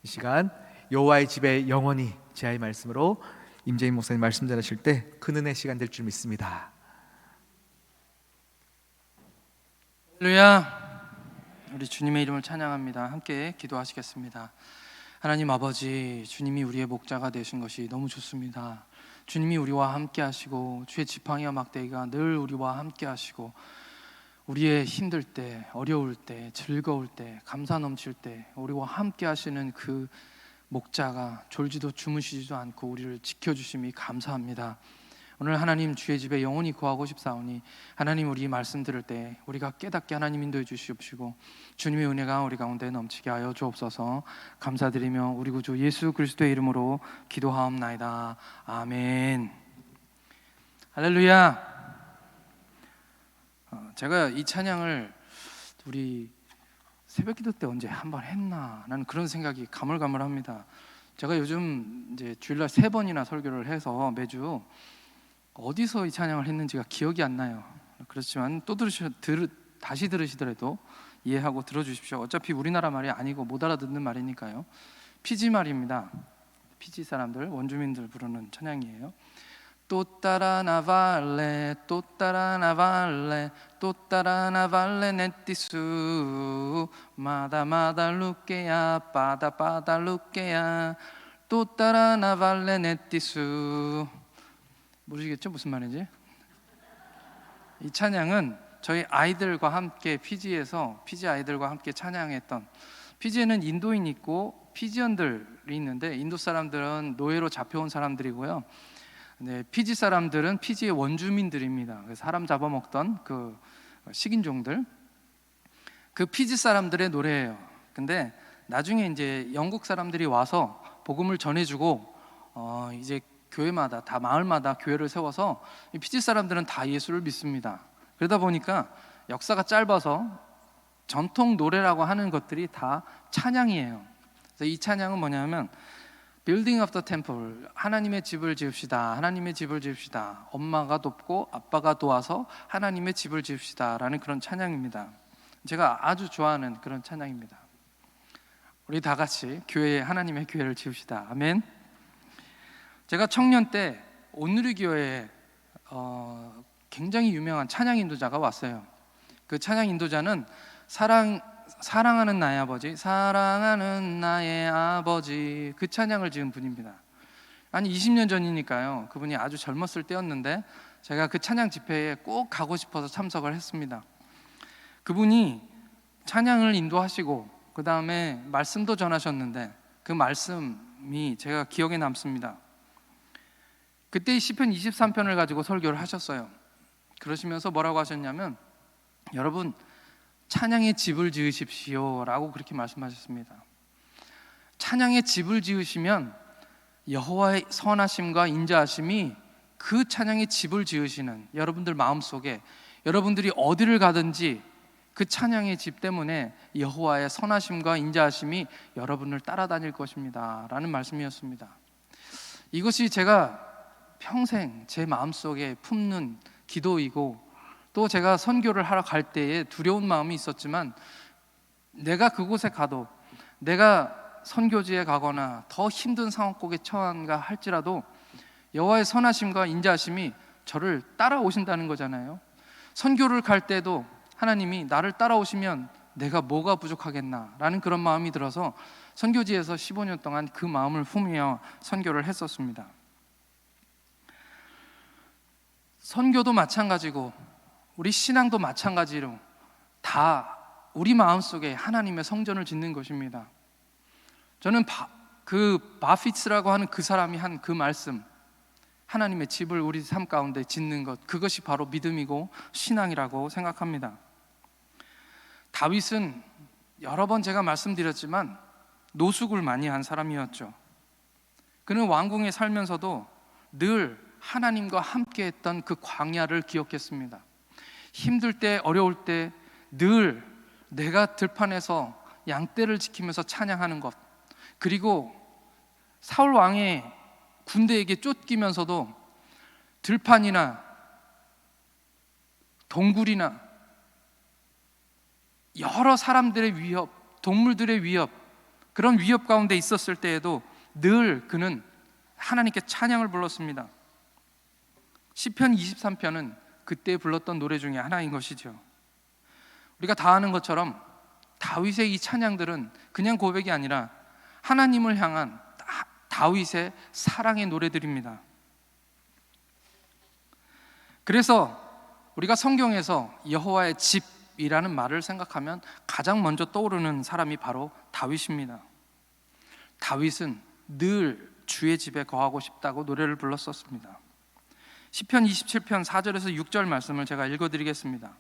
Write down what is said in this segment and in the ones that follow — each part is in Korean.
이 시간 여호와의 집에 영원히 제아의 말씀으로 임재인 목사님 말씀 전하실 때 큰 은혜 시간 될 줄 믿습니다. 할렐루야. 우리 주님의 이름을 찬양합니다. 함께 기도하시겠습니다. 하나님 아버지, 주님이 우리의 목자가 되신 것이 너무 좋습니다. 주님이 우리와 함께 하시고 주의 지팡이와 막대기가 늘 우리와 함께 하시고 우리의 힘들 때, 어려울 때, 즐거울 때, 감사 넘칠 때 우리와 함께 하시는 그 목자가 졸지도 주무시지도 않고 우리를 지켜주심이 감사합니다. 오늘 하나님 주의 집에 영원히 거하고 싶사오니 하나님 우리 말씀 들을 때 우리가 깨닫게 하나님 인도해 주시옵시고 주님의 은혜가 우리 가운데 넘치게 하여 주옵소서. 감사드리며 우리 구주 예수 그리스도의 이름으로 기도하옵나이다. 아멘. 할렐루야. 제가 이 찬양을 우리 새벽기도 때 언제 한번 했나 라는 그런 생각이 가물가물합니다. 제가 요즘 이제 주일날 3번이나 설교를 해서 매주 어디서 이 찬양을 했는지가 기억이 안 나요. 그렇지만 또 다시 들으시더라도 이해하고 들어주십시오. 어차피 우리나라 말이 아니고 못 알아듣는 말이니까요. 피지 말입니다. 피지 사람들, 원주민들 부르는 찬양이에요. 또 따라 나발레 또 따라 나발레 또 따라 나발레 네티수 마다 마다 루케야 빠다 빠다 루케야 또 따라 나발레 네티수. 모르시겠죠? 무슨 말인지? 이 찬양은 저희 아이들과 함께 피지에서 피지 아이들과 함께 찬양했던, 피지에는 인도인이 있고 피지언들이 있는데 인도 사람들은 노예로 잡혀온 사람들이고요. 네, 피지 사람들은 피지의 원주민들입니다. 사람 잡아먹던 그 식인종들, 그 피지 사람들의 노래예요. 근데 나중에 이제 영국 사람들이 와서 복음을 전해주고 이제 교회마다 다 마을마다 교회를 세워서 이 피지 사람들은 다 예수를 믿습니다. 그러다 보니까 역사가 짧아서 전통 노래라고 하는 것들이 다 찬양이에요. 그래서 이 찬양은 뭐냐면 Building of the Temple, 하나님의 집을 지읍시다, 하나님의 집을 지읍시다, 엄마가 돕고 아빠가 도와서 하나님의 집을 지읍시다 라는 그런 찬양입니다. 제가 아주 좋아하는 그런 찬양입니다. 우리 다 같이 하나님의 교회를 지읍시다. 아멘. 제가 청년 때 온누리교회에 굉장히 유명한 찬양 인도자가 왔어요. 그 찬양 인도자는 사랑하는 나의 아버지, 사랑하는 나의 아버지, 그 찬양을 지은 분입니다. 아니 20년 전이니까요. 그분이 아주 젊었을 때였는데 제가 그 찬양 집회에 꼭 가고 싶어서 참석을 했습니다. 그분이 찬양을 인도하시고 그 다음에 말씀도 전하셨는데 그 말씀이 제가 기억에 남습니다. 그때 시편 23편을 가지고 설교를 하셨어요. 그러시면서 뭐라고 하셨냐면, 여러분 찬양의 집을 지으십시오 라고 그렇게 말씀하셨습니다. 찬양의 집을 지으시면 여호와의 선하심과 인자하심이 그 찬양의 집을 지으시는 여러분들 마음속에, 여러분들이 어디를 가든지 그 찬양의 집 때문에 여호와의 선하심과 인자하심이 여러분을 따라다닐 것입니다 라는 말씀이었습니다. 이것이 제가 평생 제 마음속에 품는 기도이고, 또 제가 선교를 하러 갈 때에 두려운 마음이 있었지만 내가 그곳에 가도, 내가 선교지에 가거나 더 힘든 상황 속에 처한가 할지라도 여호와의 선하심과 인자하심이 저를 따라오신다는 거잖아요. 선교를 갈 때도 하나님이 나를 따라오시면 내가 뭐가 부족하겠나 라는 그런 마음이 들어서 선교지에서 15년 동안 그 마음을 품으며 선교를 했었습니다. 선교도 마찬가지고 우리 신앙도 마찬가지로 다 우리 마음속에 하나님의 성전을 짓는 것입니다. 저는 그 바피츠라고 하는 그 사람이 한 그 말씀, 하나님의 집을 우리 삶 가운데 짓는 것, 그것이 바로 믿음이고 신앙이라고 생각합니다. 다윗은 여러 번 제가 말씀드렸지만 노숙을 많이 한 사람이었죠. 그는 왕궁에 살면서도 늘 하나님과 함께 했던 그 광야를 기억했습니다. 힘들 때, 어려울 때 늘 내가 들판에서 양떼를 지키면서 찬양하는 것, 그리고 사울 왕의 군대에게 쫓기면서도 들판이나 동굴이나 여러 사람들의 위협, 동물들의 위협, 그런 위협 가운데 있었을 때에도 늘 그는 하나님께 찬양을 불렀습니다. 시편 23편은 그때 불렀던 노래 중에 하나인 것이죠. 우리가 다 아는 것처럼 다윗의 이 찬양들은 그냥 고백이 아니라 하나님을 향한 다윗의 사랑의 노래들입니다. 그래서 우리가 성경에서 여호와의 집이라는 말을 생각하면 가장 먼저 떠오르는 사람이 바로 다윗입니다. 다윗은 늘 주의 집에 거하고 싶다고 노래를 불렀었습니다. 시편 27편 4절에서 6절 말씀을 제가 읽어드리겠습니다.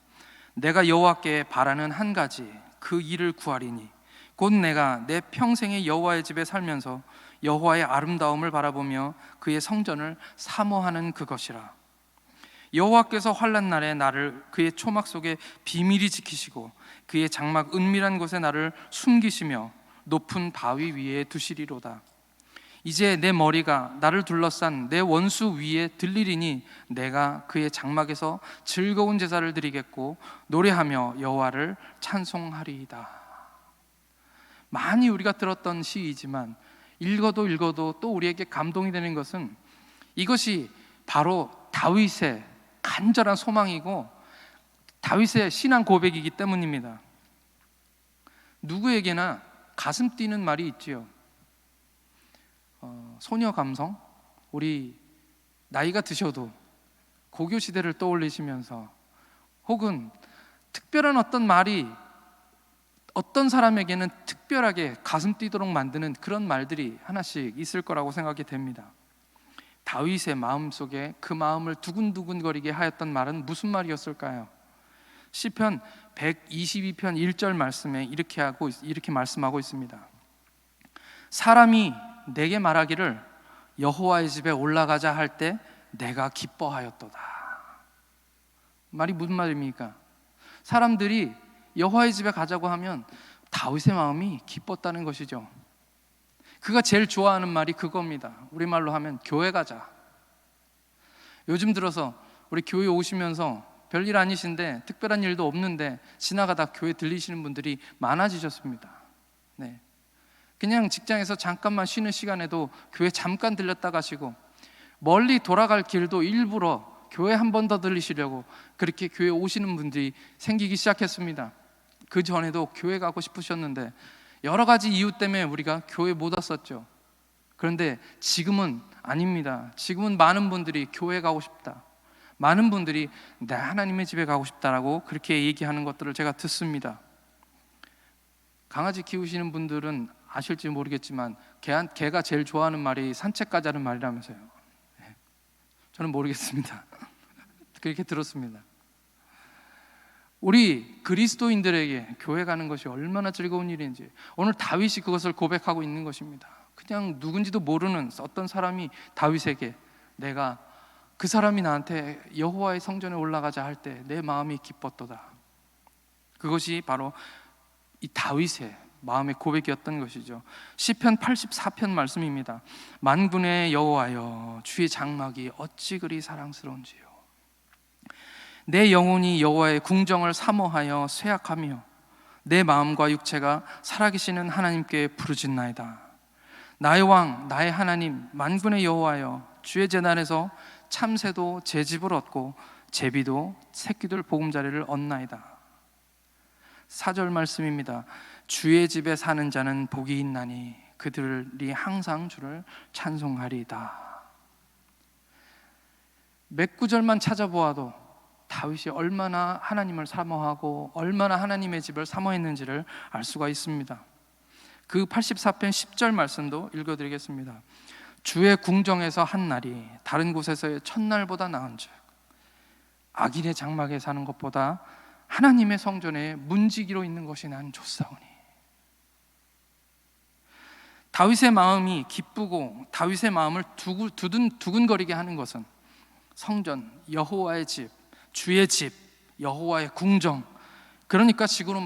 내가 여호와께 바라는 한 가지 그 일을 구하리니 곧 내가 내 평생의 여호와의 집에 살면서 여호와의 아름다움을 바라보며 그의 성전을 사모하는 그것이라. 여호와께서 환난 날에 나를 그의 초막 속에 비밀히 지키시고 그의 장막 은밀한 곳에 나를 숨기시며 높은 바위 위에 두시리로다. 이제 내 머리가 나를 둘러싼 내 원수 위에 들리리니 내가 그의 장막에서 즐거운 제사를 드리겠고 노래하며 여호와를 찬송하리이다. 많이 우리가 들었던 시이지만 읽어도 또 우리에게 감동이 되는 것은 이것이 바로 다윗의 간절한 소망이고 다윗의 신앙 고백이기 때문입니다. 누구에게나 가슴 뛰는 말이 있지요. 소녀 감성, 우리 나이가 드셔도 고교 시대를 떠올리시면서 혹은 특별한 어떤 말이 어떤 사람에게는 특별하게 가슴 뛰도록 만드는 그런 말들이 하나씩 있을 거라고 생각이 됩니다. 다윗의 마음속에 그 마음을 두근두근거리게 하였던 말은 무슨 말이었을까요? 시편 122편 1절 말씀에 이렇게 말씀하고 있습니다. 사람이 내게 말하기를 여호와의 집에 올라가자 할 때 내가 기뻐하였도다. 말이 무슨 말입니까? 사람들이 여호와의 집에 가자고 하면 다윗의 마음이 기뻤다는 것이죠. 그가 제일 좋아하는 말이 그겁니다. 우리말로 하면 교회 가자. 요즘 들어서 우리 교회 오시면서 별일 아니신데 특별한 일도 없는데 지나가다 교회 들리시는 분들이 많아지셨습니다. 네. 그냥 직장에서 잠깐만 쉬는 시간에도 교회 잠깐 들렸다 가시고 멀리 돌아갈 길도 일부러 교회 한 번 더 들리시려고 그렇게 교회 오시는 분들이 생기기 시작했습니다. 그 전에도 교회 가고 싶으셨는데 여러 가지 이유 때문에 우리가 교회 못 왔었죠. 그런데 지금은 아닙니다. 지금은 많은 분들이 교회 가고 싶다, 많은 분들이 내 하나님의 집에 가고 싶다라고 그렇게 얘기하는 것들을 제가 듣습니다. 강아지 키우시는 분들은 아실지 모르겠지만 개가 제일 좋아하는 말이 산책 가자는 말이라면서요. 저는 모르겠습니다. 그렇게 들었습니다. 우리 그리스도인들에게 교회 가는 것이 얼마나 즐거운 일인지 오늘 다윗이 그것을 고백하고 있는 것입니다. 그냥 누군지도 모르는 어떤 사람이 다윗에게 내가 그 사람이 나한테 여호와의 성전에 올라가자 할 때 내 마음이 기뻤도다. 그것이 바로 이 다윗의 마음의 고백이었던 것이죠. 시편 84편 말씀입니다. 만군의 여호와여 주의 장막이 어찌 그리 사랑스러운지요. 내 영혼이 여호와의 궁정을 사모하여 쇠약하며 내 마음과 육체가 살아계시는 하나님께 부르짖나이다. 나의 왕 나의 하나님 만군의 여호와여 주의 제단에서 참새도 제 집을 얻고 제비도 새끼들 보금자리를 얻나이다. 4절 말씀입니다. 주의 집에 사는 자는 복이 있나니 그들이 항상 주를 찬송하리이다. 몇 구절만 찾아보아도 다윗이 얼마나 하나님을 사모하고 얼마나 하나님의 집을 사모했는지를 알 수가 있습니다. 그 84편 10절 말씀도 읽어드리겠습니다. 주의 궁정에서 한 날이 다른 곳에서의 첫날보다 나은즉 악인의 장막에 사는 것보다 하나님의 성전에 문지기로 있는 것이 난 좋사오니. 다윗의 마음이 기쁘고 다윗의 마음을 두근거리게 하는 것은 성전, 여호와의 집, 주의 집, 여호와의 궁정, 그러니까 지금으로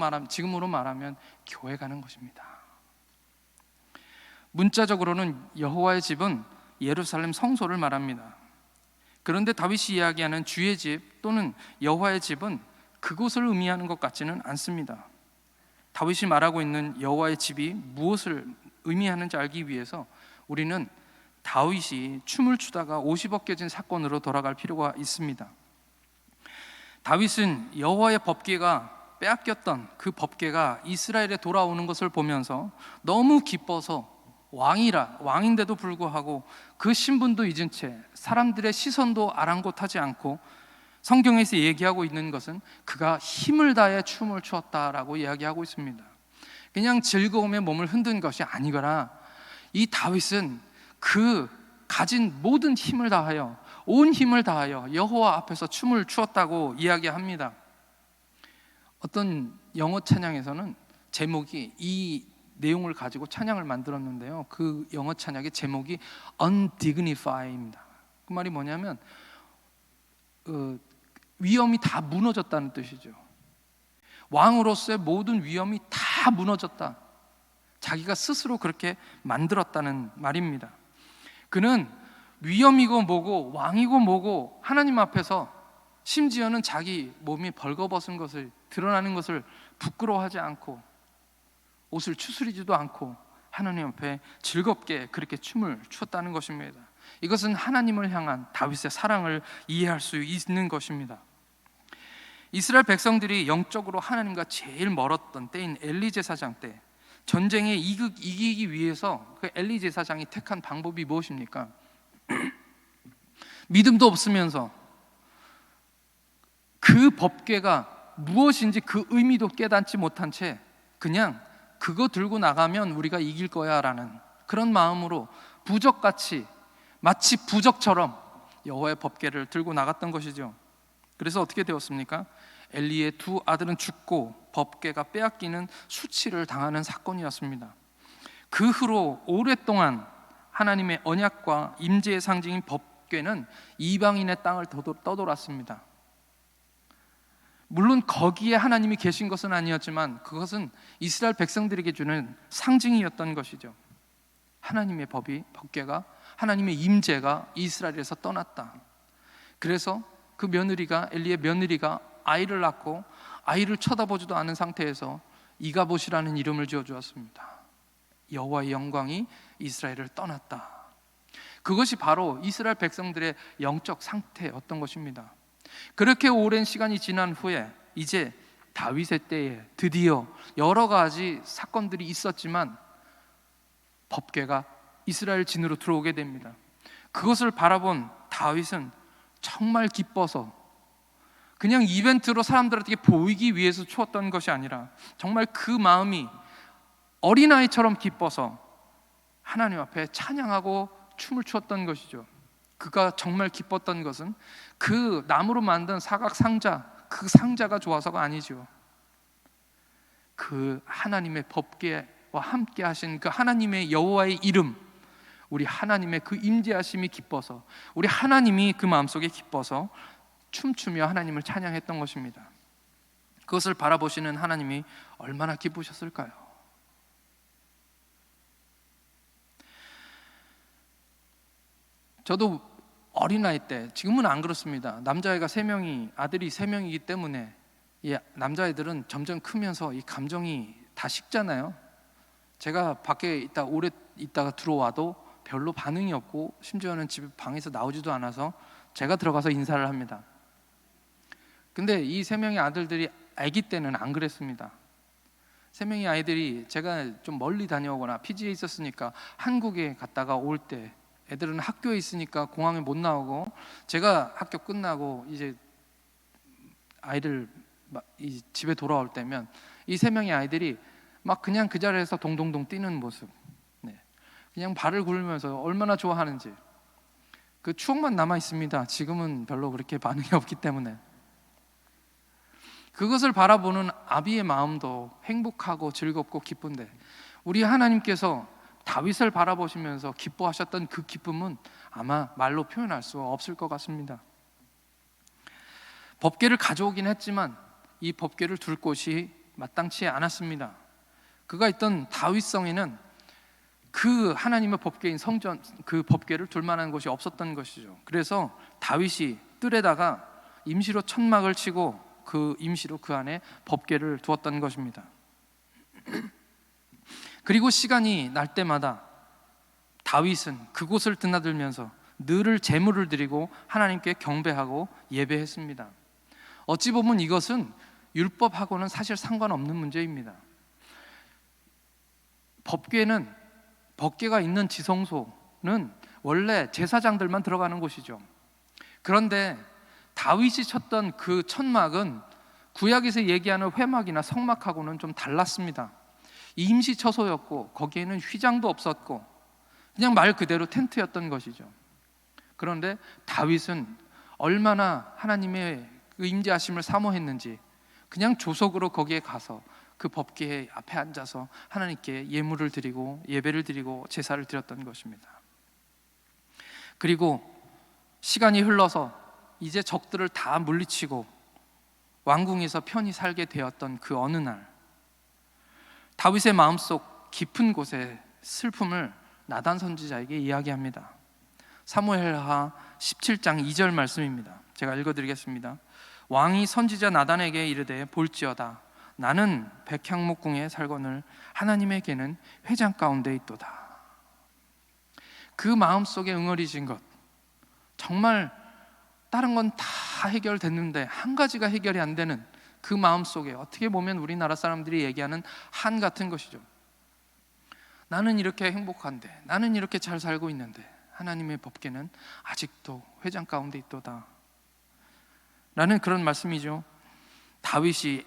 말하면 교회 가는 것입니다. 문자적으로는 여호와의 집은 예루살렘 성소를 말합니다. 그런데 다윗이 이야기하는 주의 집 또는 여호와의 집은 그곳을 의미하는 것 같지는 않습니다. 다윗이 말하고 있는 여호와의 집이 무엇을 의미하는지 알기 위해서 우리는 다윗이 춤을 추다가 옷이 벗겨진 사건으로 돌아갈 필요가 있습니다. 다윗은 여호와의 법궤가 빼앗겼던 그 법궤가 이스라엘에 돌아오는 것을 보면서 너무 기뻐서 왕인데도 불구하고 그 신분도 잊은 채 사람들의 시선도 아랑곳하지 않고 성경에서 얘기하고 있는 것은 그가 힘을 다해 춤을 추었다라고 이야기하고 있습니다. 그냥 즐거움에 몸을 흔든 것이 아니거나 이 다윗은 그 가진 모든 힘을 다하여 온 힘을 다하여 여호와 앞에서 춤을 추었다고 이야기합니다. 어떤 영어 찬양에서는 제목이 이 내용을 가지고 찬양을 만들었는데요, 그 영어 찬양의 제목이 undignified입니다. 그 말이 뭐냐면 위엄이 다 무너졌다는 뜻이죠. 왕으로서의 모든 위엄이 다 무너졌다, 자기가 스스로 그렇게 만들었다는 말입니다. 그는 위엄이고 뭐고 왕이고 뭐고 하나님 앞에서 심지어는 자기 몸이 벌거벗은 것을 드러나는 것을 부끄러워하지 않고 옷을 추스리지도 않고 하나님 앞에 즐겁게 그렇게 춤을 추었다는 것입니다. 이것은 하나님을 향한 다윗의 사랑을 이해할 수 있는 것입니다. 이스라엘 백성들이 영적으로 하나님과 제일 멀었던 때인 엘리 제사장 때 전쟁에 이기기 위해서 그 엘리 제사장이 택한 방법이 무엇입니까? 믿음도 없으면서 그 법궤가 무엇인지 그 의미도 깨닫지 못한 채 그냥 그거 들고 나가면 우리가 이길 거야 라는 그런 마음으로 부적같이, 마치 부적처럼 여호와의 법궤를 들고 나갔던 것이죠. 그래서 어떻게 되었습니까? 엘리의 두 아들은 죽고 법궤가 빼앗기는 수치를 당하는 사건이었습니다. 그 후로 오랫동안 하나님의 언약과 임재의 상징인 법궤는 이방인의 땅을 떠돌았습니다. 물론 거기에 하나님이 계신 것은 아니었지만 그것은 이스라엘 백성들에게 주는 상징이었던 것이죠. 하나님의 법궤가, 하나님의 임재가 이스라엘에서 떠났다. 그래서 그 엘리의 며느리가 아이를 낳고 아이를 쳐다보지도 않은 상태에서 이가봇이라는 이름을 지어주었습니다. 여호와의 영광이 이스라엘을 떠났다. 그것이 바로 이스라엘 백성들의 영적 상태였던 것입니다. 그렇게 오랜 시간이 지난 후에 이제 다윗의 때에 드디어 여러 가지 사건들이 있었지만 법궤가 이스라엘 진으로 들어오게 됩니다. 그것을 바라본 다윗은 정말 기뻐서 그냥 이벤트로 사람들에게 보이기 위해서 추었던 것이 아니라 정말 그 마음이 어린아이처럼 기뻐서 하나님 앞에 찬양하고 춤을 추었던 것이죠. 그가 정말 기뻤던 것은 그 나무로 만든 사각 상자, 그 상자가 좋아서가 아니죠. 그 하나님의 법궤와 함께 하신 그 하나님의 여호와의 이름, 우리 하나님의 그 임재하심이 기뻐서, 우리 하나님이 그 마음속에 기뻐서 춤추며 하나님을 찬양했던 것입니다. 그것을 바라보시는 하나님이 얼마나 기쁘셨을까요? 저도 어린아이 때, 지금은 안 그렇습니다. 남자아이가 3명이, 아들이 3명이기 때문에 이 남자아이들은 점점 크면서 이 감정이 다 식잖아요. 제가 밖에 오래 있다가 들어와도 별로 반응이 없고 심지어는 집 방에서 나오지도 않아서 제가 들어가서 인사를 합니다. 근데 이 3명의 아들들이 아기 때는 안 그랬습니다. 3명의 아이들이 제가 좀 멀리 다녀오거나 PG에 있었으니까 한국에 갔다가 올 때 애들은 학교에 있으니까 공항에 못 나오고, 제가 학교 끝나고 이제 아이들 집에 돌아올 때면 이 3명의 아이들이 막 그냥 그 자리에서 동동동 뛰는 모습, 그냥 발을 굴리면서 얼마나 좋아하는지 그 추억만 남아 있습니다. 지금은 별로 그렇게 반응이 없기 때문에. 그것을 바라보는 아비의 마음도 행복하고 즐겁고 기쁜데, 우리 하나님께서 다윗을 바라보시면서 기뻐하셨던 그 기쁨은 아마 말로 표현할 수 없을 것 같습니다. 법궤를 가져오긴 했지만 이 법궤를 둘 곳이 마땅치 않았습니다. 그가 있던 다윗성에는 그 하나님의 법궤인 성전, 그 법궤를 둘 만한 곳이 없었던 것이죠. 그래서 다윗이 뜰에다가 임시로 천막을 치고 그 임시로 그 안에 법궤를 두었던 것입니다. 그리고 시간이 날 때마다 다윗은 그곳을 드나들면서 늘 제물을 드리고 하나님께 경배하고 예배했습니다. 어찌 보면 이것은 율법하고는 사실 상관없는 문제입니다. 법궤가 있는 지성소는 원래 제사장들만 들어가는 곳이죠. 그런데 다윗이 쳤던 그 천막은 구약에서 얘기하는 회막이나 성막하고는 좀 달랐습니다. 임시 처소였고 거기에는 휘장도 없었고 그냥 말 그대로 텐트였던 것이죠. 그런데 다윗은 얼마나 하나님의 그 임재하심을 사모했는지 그냥 조속으로 거기에 가서 그 법궤 앞에 앉아서 하나님께 예물을 드리고 예배를 드리고 제사를 드렸던 것입니다. 그리고 시간이 흘러서 이제 적들을 다 물리치고 왕궁에서 편히 살게 되었던 그 어느 날, 다윗의 마음속 깊은 곳에 슬픔을 나단 선지자에게 이야기합니다. 사무엘하 17장 2절 말씀입니다. 제가 읽어드리겠습니다. 왕이 선지자 나단에게 이르되 볼지어다 나는 백향목궁에 살거늘 하나님에게는 회장 가운데 있도다. 그 마음속에 응어리진 것, 정말 다른 건 다 해결됐는데 한 가지가 해결이 안 되는 그 마음속에 어떻게 보면 우리나라 사람들이 얘기하는 한 같은 것이죠. 나는 이렇게 행복한데, 나는 이렇게 잘 살고 있는데 하나님의 법궤는 아직도 회장 가운데 있도다 라는 그런 말씀이죠. 다윗이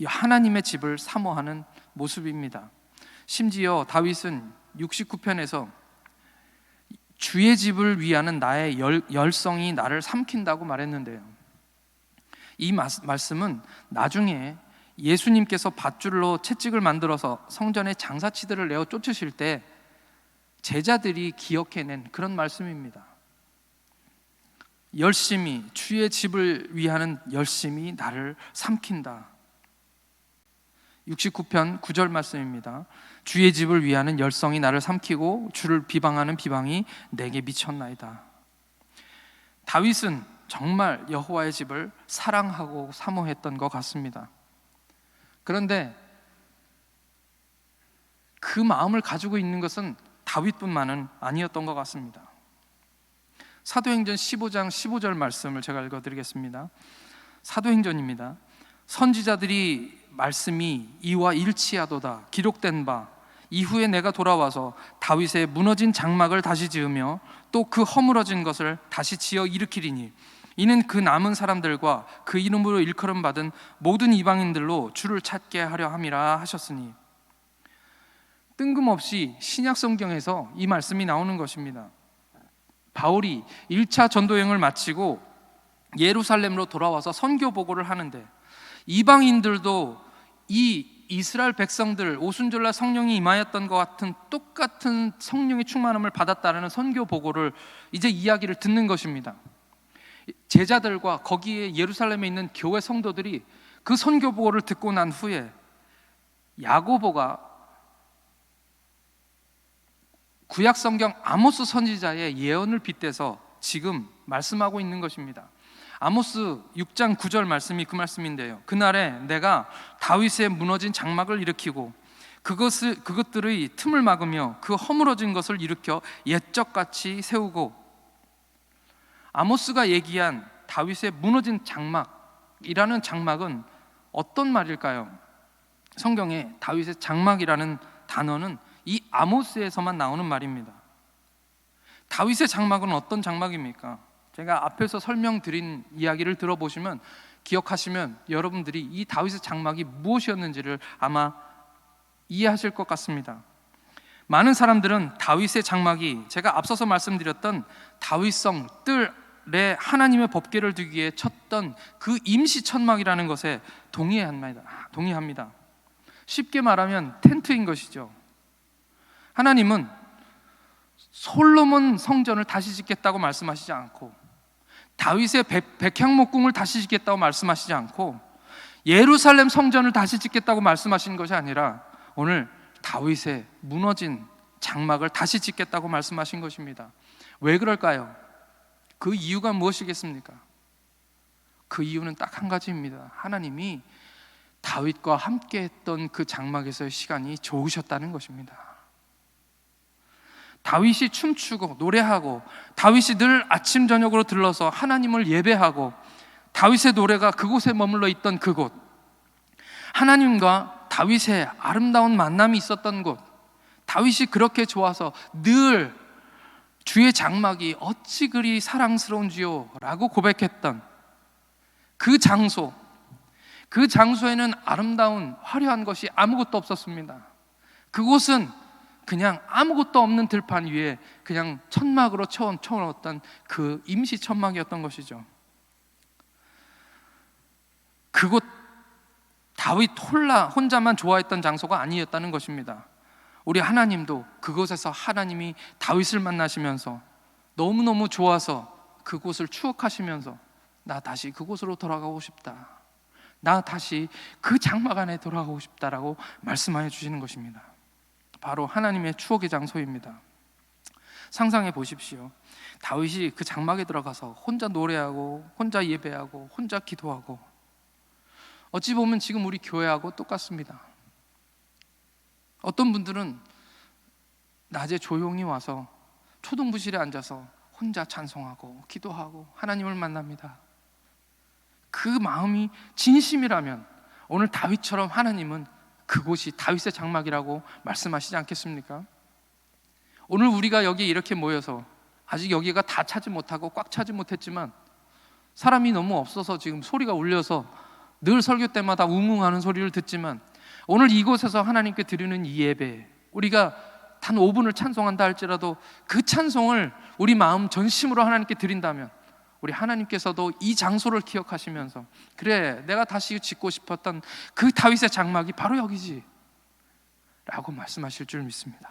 하나님의 집을 사모하는 모습입니다. 심지어 다윗은 69편에서 주의 집을 위하는 나의 열성이 나를 삼킨다고 말했는데요, 이 말씀은 나중에 예수님께서 밧줄로 채찍을 만들어서 성전에 장사치들을 내어 쫓으실 때 제자들이 기억해낸 그런 말씀입니다. 열심히, 주의 집을 위하는 열심이 나를 삼킨다. 69편 9절 말씀입니다. 주의 집을 위하는 열성이 나를 삼키고 주를 비방하는 비방이 내게 미쳤나이다. 다윗은 정말 여호와의 집을 사랑하고 사모했던 것 같습니다. 그런데 그 마음을 가지고 있는 것은 다윗뿐만은 아니었던 것 같습니다. 사도행전 15장 15절 말씀을 제가 읽어드리겠습니다. 사도행전입니다. 선지자들이 말씀이 이와 일치하도다 기록된 바 이후에 내가 돌아와서 다윗의 무너진 장막을 다시 지으며 또 그 허물어진 것을 다시 지어 일으키리니 이는 그 남은 사람들과 그 이름으로 일컬음 받은 모든 이방인들로 주를 찾게 하려 함이라 하셨으니, 뜬금없이 신약 성경에서 이 말씀이 나오는 것입니다. 바울이 1차 전도여행을 마치고 예루살렘으로 돌아와서 선교 보고를 하는데 이방인들도 이 이스라엘 백성들 오순절날 성령이 임하였던 것 같은 똑같은 성령의 충만함을 받았다는 선교 보고를 이제 이야기를 듣는 것입니다. 제자들과 거기에 예루살렘에 있는 교회 성도들이 그 선교 보고를 듣고 난 후에 야고보가 구약 성경 아모스 선지자의 예언을 빗대서 지금 말씀하고 있는 것입니다. 아모스 6장 9절 말씀이 그 말씀인데요, 그날에 내가 다윗의 무너진 장막을 일으키고 그것들의 틈을 막으며 그 허물어진 것을 일으켜 옛적같이 세우고. 아모스가 얘기한 다윗의 무너진 장막이라는 장막은 어떤 말일까요? 성경에 다윗의 장막이라는 단어는 이 아모스에서만 나오는 말입니다. 다윗의 장막은 어떤 장막입니까? 제가 앞에서 설명드린 이야기를 들어보시면 기억하시면 여러분들이 이 다윗의 장막이 무엇이었는지를 아마 이해하실 것 같습니다. 많은 사람들은 다윗의 장막이 제가 앞서서 말씀드렸던 다윗성 뜰에 하나님의 법궤를 두기에 쳤던 그 임시 천막이라는 것에 동의합니다. 쉽게 말하면 텐트인 것이죠. 하나님은 솔로몬 성전을 다시 짓겠다고 말씀하시지 않고, 다윗의 백향목궁을 다시 짓겠다고 말씀하시지 않고, 예루살렘 성전을 다시 짓겠다고 말씀하신 것이 아니라 오늘 다윗의 무너진 장막을 다시 짓겠다고 말씀하신 것입니다. 왜 그럴까요? 그 이유가 무엇이겠습니까? 그 이유는 딱 한 가지입니다. 하나님이 다윗과 함께했던 그 장막에서의 시간이 좋으셨다는 것입니다. 다윗이 춤추고 노래하고, 다윗이 늘 아침 저녁으로 들러서 하나님을 예배하고, 다윗의 노래가 그곳에 머물러 있던 그곳, 하나님과 다윗의 아름다운 만남이 있었던 곳, 다윗이 그렇게 좋아서 늘 주의 장막이 어찌 그리 사랑스러운지요 라고 고백했던 그 장소, 그 장소에는 아름다운 화려한 것이 아무것도 없었습니다. 그곳은 그냥 아무것도 없는 들판 위에 그냥 천막으로 쳐놓았던 그 임시 천막이었던 것이죠. 그곳 다윗 혼자만 좋아했던 장소가 아니었다는 것입니다. 우리 하나님도 그곳에서 하나님이 다윗을 만나시면서 너무너무 좋아서 그곳을 추억하시면서 나 다시 그곳으로 돌아가고 싶다, 나 다시 그 장막 안에 돌아가고 싶다라고 말씀하여 주시는 것입니다. 바로 하나님의 추억의 장소입니다. 상상해 보십시오. 다윗이 그 장막에 들어가서 혼자 노래하고 혼자 예배하고 혼자 기도하고, 어찌 보면 지금 우리 교회하고 똑같습니다. 어떤 분들은 낮에 조용히 와서 초등부실에 앉아서 혼자 찬송하고 기도하고 하나님을 만납니다. 그 마음이 진심이라면 오늘 다윗처럼 하나님은 그곳이 다윗의 장막이라고 말씀하시지 않겠습니까? 오늘 우리가 여기 이렇게 모여서 아직 여기가 다 차지 못하고 꽉 차지 못했지만, 사람이 너무 없어서 지금 소리가 울려서 늘 설교 때마다 웅웅하는 소리를 듣지만, 오늘 이곳에서 하나님께 드리는 이 예배, 우리가 단 5분을 찬송한다 할지라도 그 찬송을 우리 마음 전심으로 하나님께 드린다면, 우리 하나님께서도 이 장소를 기억하시면서 그래, 내가 다시 짓고 싶었던 그 다윗의 장막이 바로 여기지 라고 말씀하실 줄 믿습니다.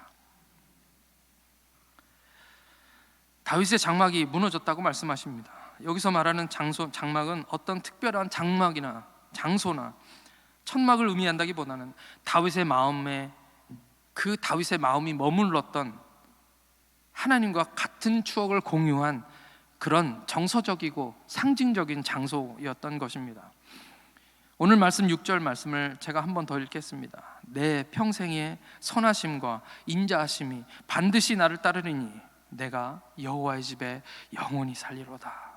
다윗의 장막이 무너졌다고 말씀하십니다. 여기서 말하는 장막은 어떤 특별한 장막이나 장소나 천막을 의미한다기보다는 다윗의 마음에, 그 다윗의 마음이 머물렀던 하나님과 같은 추억을 공유한 그런 정서적이고 상징적인 장소였던 것입니다. 오늘 말씀 6절 말씀을 제가 한 번 더 읽겠습니다. 내 평생의 선하심과 인자하심이 반드시 나를 따르리니 내가 여호와의 집에 영원히 살리로다.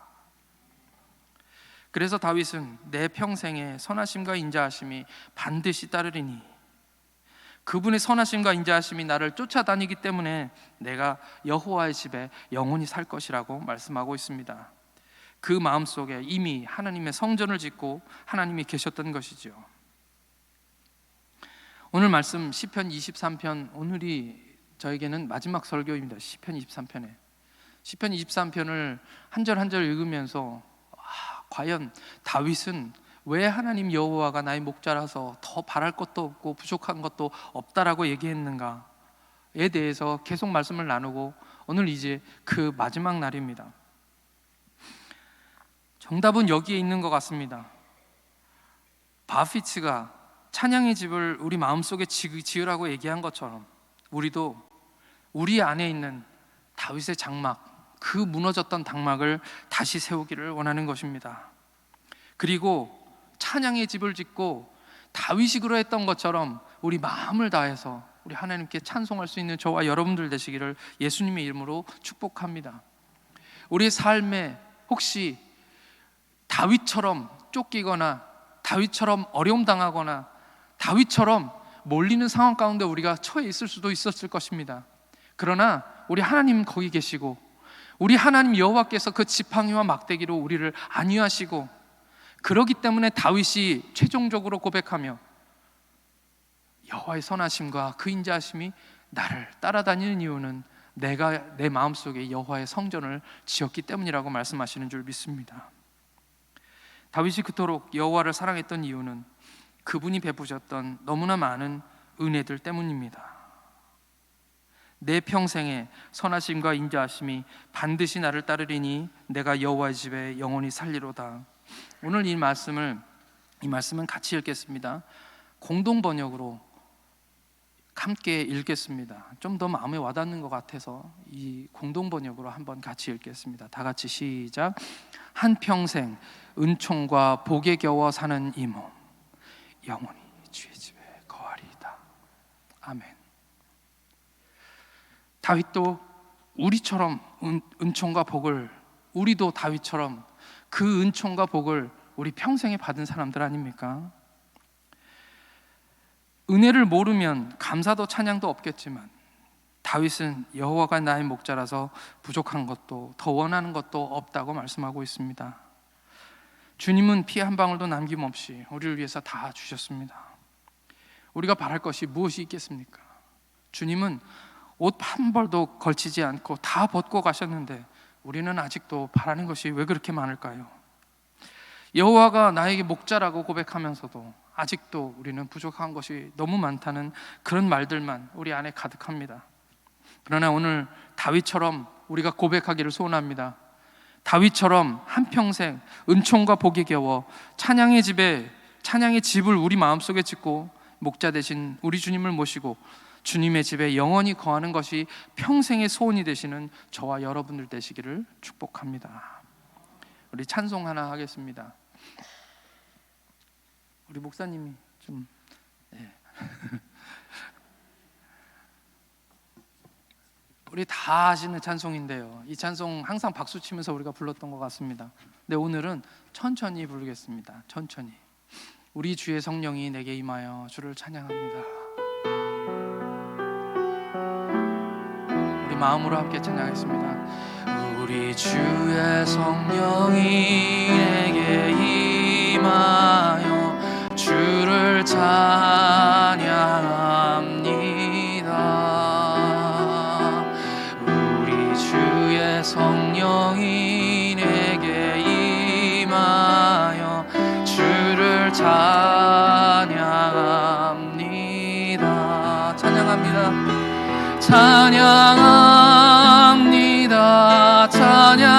그래서 다윗은 내 평생의 선하심과 인자하심이 반드시 따르리니, 그분의 선하심과 인자하심이 나를 쫓아다니기 때문에 내가 여호와의 집에 영원히 살 것이라고 말씀하고 있습니다. 그 마음속에 이미 하나님의 성전을 짓고 하나님이 계셨던 것이죠. 오늘 말씀 시편 23편, 오늘이 저에게는 마지막 설교입니다. 시편 23편에 시편 23편을 한 절 한 절 읽으면서 과연 다윗은 왜 하나님 여호와가 나의 목자라서 더 바랄 것도 없고 부족한 것도 없다라고 얘기했는가에 대해서 계속 말씀을 나누고, 오늘 이제 그 마지막 날입니다. 정답은 여기에 있는 것 같습니다. 바피츠가 찬양의 집을 우리 마음속에 지으라고 얘기한 것처럼, 우리도 우리 안에 있는 다윗의 장막, 그 무너졌던 장막을 다시 세우기를 원하는 것입니다. 그리고 찬양의 집을 짓고 다윗이 그러했던 것처럼 우리 마음을 다해서 우리 하나님께 찬송할 수 있는 저와 여러분들 되시기를 예수님의 이름으로 축복합니다. 우리의 삶에 혹시 다윗처럼 쫓기거나 다윗처럼 어려움 당하거나 다윗처럼 몰리는 상황 가운데 우리가 처해 있을 수도 있었을 것입니다. 그러나 우리 하나님 거기 계시고, 우리 하나님 여호와께서 그 지팡이와 막대기로 우리를 안위하시고, 그러기 때문에 다윗이 최종적으로 고백하며 여호와의 선하심과 그 인자하심이 나를 따라다니는 이유는 내가 내 마음속에 여호와의 성전을 지었기 때문이라고 말씀하시는 줄 믿습니다. 다윗이 그토록 여호와를 사랑했던 이유는 그분이 베푸셨던 너무나 많은 은혜들 때문입니다. 내 평생에 선하심과 인자하심이 반드시 나를 따르리니 내가 여호와의 집에 영원히 살리로다. 오늘 이 말씀은 같이 읽겠습니다. 공동 번역으로 함께 읽겠습니다. 좀 더 마음에 와닿는 것 같아서 이 공동 번역으로 한번 같이 읽겠습니다. 다 같이 시작. 한평생 은총과 복에 겨워 사는 이 몸 영원히 주의 집에 거하리이다. 아멘. 다윗도 우리처럼 은총과 복을, 우리도 다윗처럼 그 은총과 복을 우리 평생에 받은 사람들 아닙니까? 은혜를 모르면 감사도 찬양도 없겠지만 다윗은 여호와가 나의 목자라서 부족한 것도 더 원하는 것도 없다고 말씀하고 있습니다. 주님은 피 한 방울도 남김없이 우리를 위해서 다 주셨습니다. 우리가 바랄 것이 무엇이 있겠습니까? 주님은 옷 한 벌도 걸치지 않고 다 벗고 가셨는데 우리는 아직도 바라는 것이 왜 그렇게 많을까요? 여호와가 나에게 목자라고 고백하면서도 아직도 우리는 부족한 것이 너무 많다는 그런 말들만 우리 안에 가득합니다. 그러나 오늘 다윗처럼 우리가 고백하기를 소원합니다. 다윗처럼 한평생 은총과 복에 겨워 찬양의 집을 우리 마음속에 짓고 목자 되신 우리 주님을 모시고 주님의 집에 영원히 거하는 것이 평생의 소원이 되시는 저와 여러분들 되시기를 축복합니다. 우리 찬송 하나 하겠습니다. 우리 목사님이 좀 우리 다 아시는 찬송인데요, 이 찬송 항상 박수 치면서 우리가 불렀던 것 같습니다. 근데 오늘은 천천히 부르겠습니다. 천천히. 우리 주의 성령이 내게 임하여 주를 찬양합니다. 우리 마음으로 함께 찬양하겠습니다. 우리 주의 성령이 내게 임하여 주를 찬양합니다. 우리 주의 성령이 내게 임하여 주를 찬양합니다. 찬양합니다. 찬양합니다. 찬양합니다.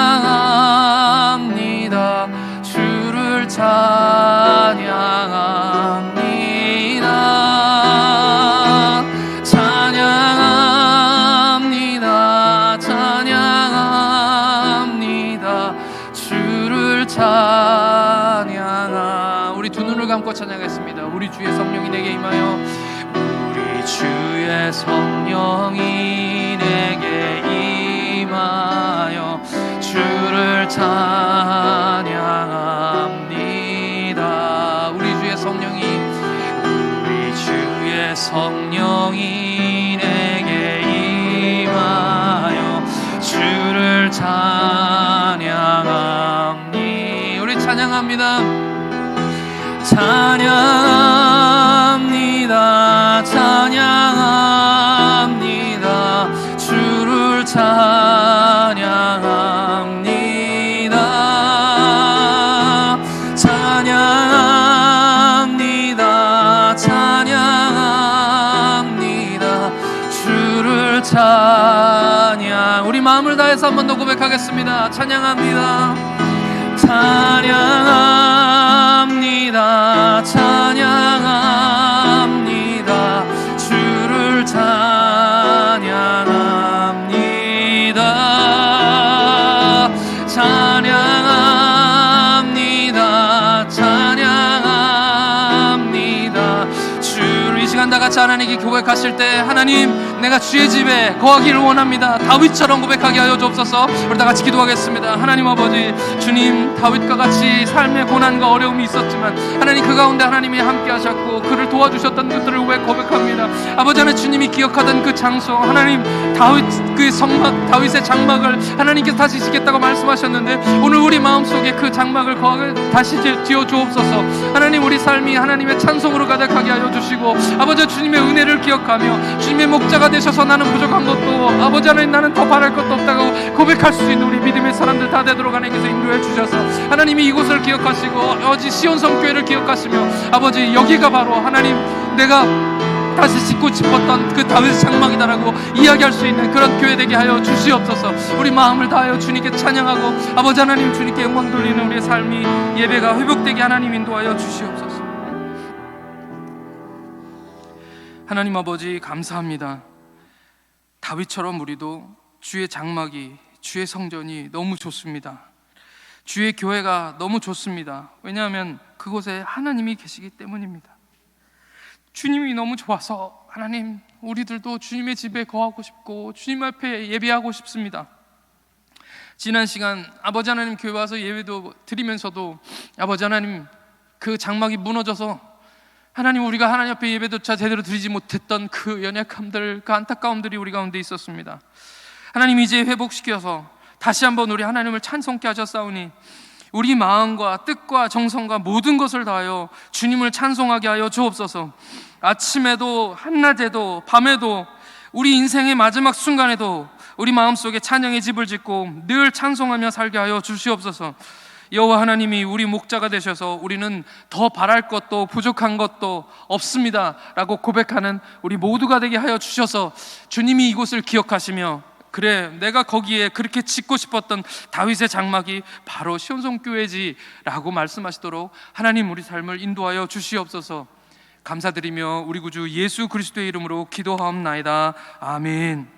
주를 찬양합니다. 찬양합니다. 찬양합니다. 주를 찬양합니다. 우리 두 눈을 감고 찬양했습니다. 우리 주의 성령이 내게 임하여, 우리 주의 성령이 내게 임하여 주를 찬양합니다. 우리 주의 성령이 내게 임하여 주를 찬양합니다. 우리 찬양합니다. 찬양합니다. 찬양합니다. 주를 찬양합니다. 찬양합니다. 찬양합니다. 주를 찬양. 우리 마음을 다해서 한 번 더 고백하겠습니다. 찬양합니다. 찬양합니다. 찬양합니다. 주를 찬양합니다. 찬양합니다. 찬양합니다. 주를 이 시간 다 같이 하나님께 고백하실 때, 하나님 내가 주의 집에 거하기를 원합니다. 다윗처럼 고백하게 하여 주옵소서. 우리 다 같이 기도하겠습니다. 하나님 아버지, 주님 다윗과 같이 삶의 고난과 어려움이 있었지만 하나님 그 가운데 하나님이 함께 하셨고 그를 도와주셨던 것들을 왜 고백합니다. 아버지 하나님, 주님이 기억하던 그 장소, 하나님 다윗의 장막을 하나님께서 다시 짓겠다고 말씀하셨는데 오늘 우리 마음속에 그 장막을 다시 지어 주옵소서. 하나님 우리 삶이 하나님의 찬송으로 가득하게 하여 주시고, 아버지 주님의 은혜를 기억하며 주님의 목자가 되셔서 나는 부족한 것도, 아버지 하나님 나는 더 바랄 것도 없다고 고백할 수 있는 우리 믿음의 사람들 다 되도록 하나님께서 인도해 주셔서 하나님이 이곳을 기억하시고 아버지 시온성교회를 기억하시며, 아버지 여기가 바로 하나님 내가 다시 짓고 싶었던 그 다윗의 장막이다라고 이야기할 수 있는 그런 교회 되게 하여 주시옵소서. 우리 마음을 다하여 주님께 찬양하고 아버지 하나님 주님께 영광 돌리는 우리의 삶이, 예배가 회복되게 하나님 인도하여 주시옵소서. 하나님 아버지 감사합니다. 다윗처럼 우리도 주의 장막이, 주의 성전이 너무 좋습니다. 주의 교회가 너무 좋습니다. 왜냐하면 그곳에 하나님이 계시기 때문입니다. 주님이 너무 좋아서 하나님, 우리들도 주님의 집에 거하고 싶고 주님 앞에 예배하고 싶습니다. 지난 시간 아버지 하나님 교회 와서 예배도 드리면서도 아버지 하나님, 그 장막이 무너져서 하나님, 우리가 하나님 앞에 예배조차 제대로 드리지 못했던 그 연약함들, 그 안타까움들이 우리 가운데 있었습니다. 하나님, 이제 회복시켜서 다시 한번 우리 하나님을 찬송케 하셨사오니 우리 마음과 뜻과 정성과 모든 것을 다하여 주님을 찬송하게 하여 주옵소서. 아침에도 한낮에도 밤에도 우리 인생의 마지막 순간에도 우리 마음속에 찬양의 집을 짓고 늘 찬송하며 살게 하여 주시옵소서. 여호와 하나님이 우리 목자가 되셔서 우리는 더 바랄 것도 부족한 것도 없습니다 라고 고백하는 우리 모두가 되게 하여 주셔서 주님이 이곳을 기억하시며, 그래, 내가 거기에 그렇게 짓고 싶었던 다윗의 장막이 바로 시온성교회지 라고 말씀하시도록 하나님, 우리 삶을 인도하여 주시옵소서. 감사드리며 우리 구주 예수 그리스도의 이름으로 기도하옵나이다. 아멘.